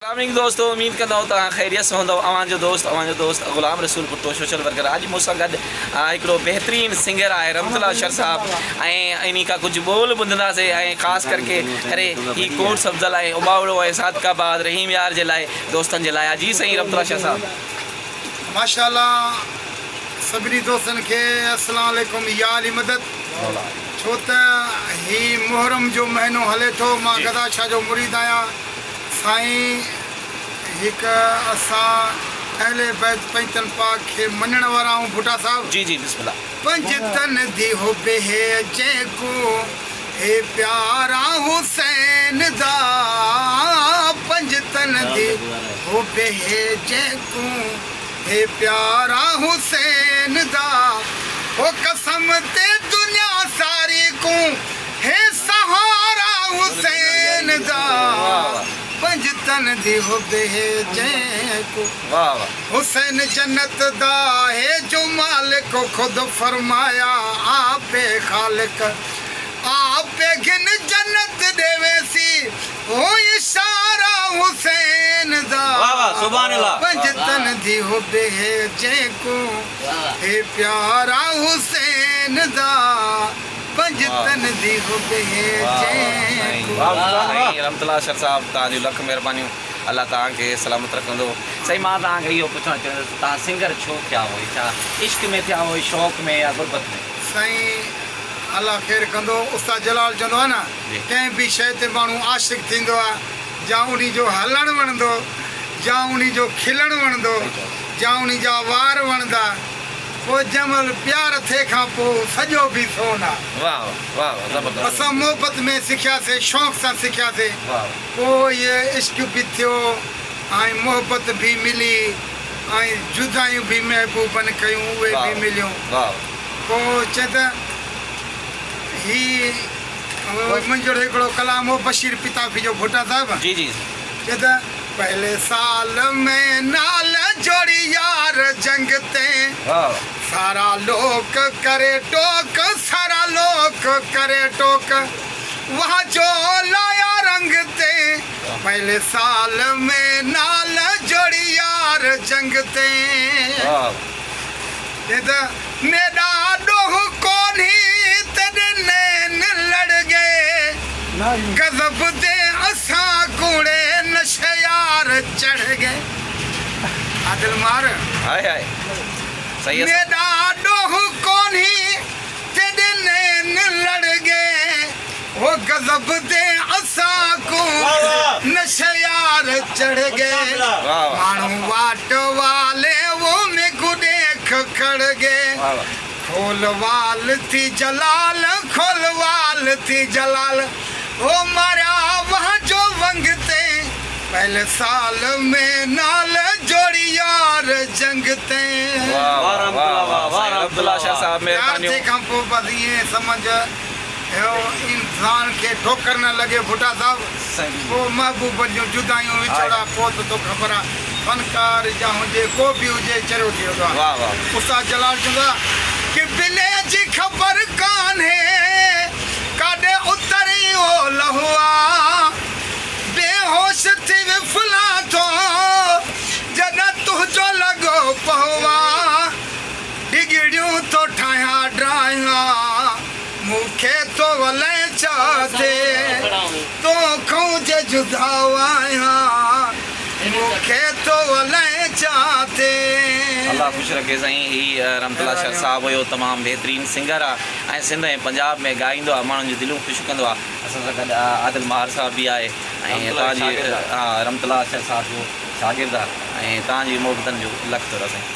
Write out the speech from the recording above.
दोस्तों उम्मीद कंदा तव्हां ख़ैरियत सां हूंदव। अवांजो दोस्त ग़ुलाम रसूल पुटो सोशल वर्कर अॼु मूंसां गॾु हिकिड़ो बहितरीन सिंगर आहे रमतुल्लाह अशर साहब ऐं इन खां कुझु बोल ॿुधंदासीं ऐं ख़ासि करके ही कोट सब्ज़ल आहे उबावड़ो ऐं सादकाबाद रहीम यार जे लाइ दोस्तनि जे लाइ। जी साईं रमतुल्लाह अशर साहब माशाअल्लाह सभिनी दोस्तनि खे अस्सलाम वालेकुम या अली मदद। छो त ही मुहर्रम जो महीनो हले थो। मां गदा शाह जो मुरीद आहियां। साईं हिकु असां अहले बैत पैतन पाक खे मञण वारा आहियूं। भुटा साहब जी जी बिस्मिल्लाह। पंज तन दी हो बेहे जेको हे प्यारा हुसैन दा, पंज तन दी हो बेहे जेको हे प्यारा हुसैन दा, हो कसम ते दुनिया सारी को हे सहारा हुसैन दा, पंज तन दी हो बेहे जेको हुसैन जन्नत दा है जो मालिक खुद फरमाया आपे खालिक आपे गिन जन्नत देवेसी हो इशारा हुसैन दा। सुभान अल्लाह। पंज तन दी हो बेहे जेको हे प्यारा हुसैन दा, पंज तन दी हो बेहे जेको। रमतुल्लाह अशर साहब तव्हांजो लख महिरबानियूं। अल्लाह तव्हांखे सलामत रखंदो। साईं मां तव्हांखे इहो पुछणु चाहींदुसि तव्हां सिंगर छो थिया हुई? छा इश्क में थिया हुई, शौक़ में या गुरबत में? साईं अल्लाह ख़ैर कंदो। उस्ताद जलाल चवंदो आहे न कंहिं बि शइ ते माण्हू आशिक़ थींदो आहे, या उन जो हलणु वणंदो, या उन जो खिलणु वणंदो, या उन जा वार वणंदा, पोइ जंहिंमहिल प्यार थिए खां पोइ सॼो बि सोन आहे। वाह वाह ज़बरदस्त। असां मोहबत में सिखियासीं, शौक़ सां सिखियासीं, पोइ इहे इश्क बि थियो ऐं मोहबत बि मिली ऐं जुदायूं बि महबूबनि कयूं, उहे बि मिलियूं। पोइ चए त ही मुंहिंजो हिकिड़ो कलाम हो बशीर पिताफी जो भुटा साहिब। जी जी चए त पहले साल में नाल जोड़ी यार जंग ते, सारा लोक करे टोक, सारा लोक करे टोक, वहाँ जो लाया रंग ते, पहले साल में नाल जोड़ी यार जंग ते, मेरा डोह कोनी तेरे नैन लड़ गए, गजब दे असा कूड़े नशे यार चढ़ गए। आदिल मार हाय हाय सही है। मेरा डोह कोनी तेरे नैन लड़ गए, वो गजब दे असा को नशे यार चढ़ गए, मानू वाट वाले वो में को देख खड़ गए, खोलवाल थी जलाल, खोलवाल थी जलाल, ओ मारा वहाँ जो वंगते, पहले साल में नाल जोड़ी यार जंगते। रमतुल्लाह अशर साहब मेहरबानी। खां पोइ बस ये समझ इंसान के ठोकर न लगे भुटा साहब, पोइ महबूब जूं जुदायूं विछड़ा, पोइ तो ख़बर आहे फनकार जा हुजे को बि हुजे चरियो थी वेंदो आहे। उस्ताद जलाल चवंदा कि बिले जी ख़बर कान्हे काॾे उतरी ओ लहुआ, बेहोश थी विफला थो जॾहिं तुंहिंजो लॻो पहुआ, डिगड़ियूं तो ठाहियां ड्राहियां मूंखे तो वले चाहे तोखूं जे जुदा आहियां मूंखे तो वले चाहे। अल्लाह ख़ुशि रखे साईं। ही रमतुल्लाह अशर साहब हुयो, तमामु बहितरीन सिंगर आहे ऐं सिंध ऐं पंजाब में ॻाईंदो आहे, माण्हुनि जूं दिलियूं ख़ुशि कंदो आहे। असां सां गॾु आदिल महार साहब बि आहे ऐं तव्हांजी रमतुल्लाह अशर साहब जो शागिर्द आहे ऐं तव्हांजी मोहबतनि जो लख थोरा साईं।